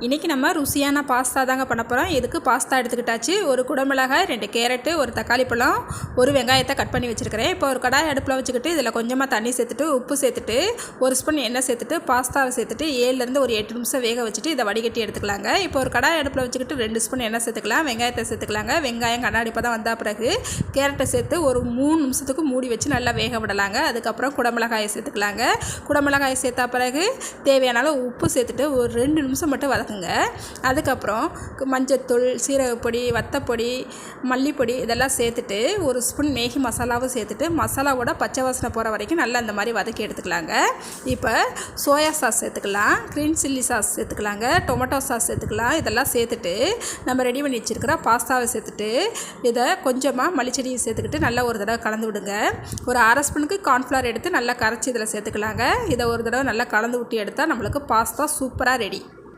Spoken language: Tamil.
இன்றைக்கி நம்ம ருசியான பாஸ்தா தாங்க பண்ண போகிறோம். இதுக்கு பாஸ்தா எடுத்துக்கிட்டாச்சு. ஒரு குடமிளகாய், 2 கேரட்டு, ஒரு தக்காளி பழம், ஒரு வெங்காயத்தை கட் பண்ணி வச்சுருக்கிறேன். இப்போ ஒரு கடாய் அடுப்பில் வச்சுக்கிட்டு இதில் கொஞ்சமாக தண்ணி சேர்த்துட்டு, உப்பு சேர்த்துட்டு, ஒரு ஸ்பூன் எண்ணெய் சேர்த்துட்டு, பாஸ்தாவை சேர்த்துட்டு 7லேருந்து ஒரு 8 நிமிஷம் வேக வச்சுட்டு இதை வடிகட்டி எடுத்துக்கலாங்க. இப்போ ஒரு கடாய் அடுப்பில் வச்சுக்கிட்டு 2 ஸ்பூன் எண்ணெய் சேர்த்துக்கலாம். வெங்காயத்தை சேர்த்துக்கலாங்க. வெங்காயம் கண்ணாடி பதம் வந்த பிறகு கேரட்டை சேர்த்து ஒரு 3 நிமிஷத்துக்கு மூடி வச்சு நல்லா வேக விடலாங்க. அதுக்கப்புறம் குடமிளகாயை சேர்த்துக்கலாங்க. குடமிளகாயை சேர்த்தா பிறகு தேவையான அளவு உப்பு சேர்த்துட்டு ஒரு 2 நிமிஷம் மட்டும் வதக்குங்க. அதுக்கப்புறம் மஞ்சத்தூள், சீரகப்பொடி, வத்தப்பொடி, மல்லிப்பொடி இதெல்லாம் சேர்த்துட்டு ஒரு ஸ்பூன் மேகி மசாலாவும் சேர்த்துட்டு மசாலாவோட பச்சை வாசனை போகிற வரைக்கும் நல்லா இந்த மாதிரி வதக்கி எடுத்துக்கலாங்க. இப்போ சோயா சாஸ் சேர்த்துக்கலாம், க்ரீன் சில்லி சாஸ் சேர்த்துக்கலாங்க, டொமேட்டோ சாஸ் சேர்த்துக்கலாம். இதெல்லாம் சேர்த்துட்டு நம்ம ரெடி பண்ணி வச்சுருக்கிற பாஸ்தாவை சேர்த்துட்டு இதை கொஞ்சமாக மல்லிச்செடியை சேர்த்துக்கிட்டு நல்லா ஒரு தடவை கலந்து விடுங்க. ஒரு அரை ஸ்பூனுக்கு கார்ன்ஃப்ளவர் எடுத்து நல்லா கரைச்சி இதில் சேர்த்துக்கலாங்க. இதை ஒரு தடவை நல்லா கலந்து விட்டு எடுத்தால் நம்மளுக்கு பாஸ்தா சூப்பராக ரெடி.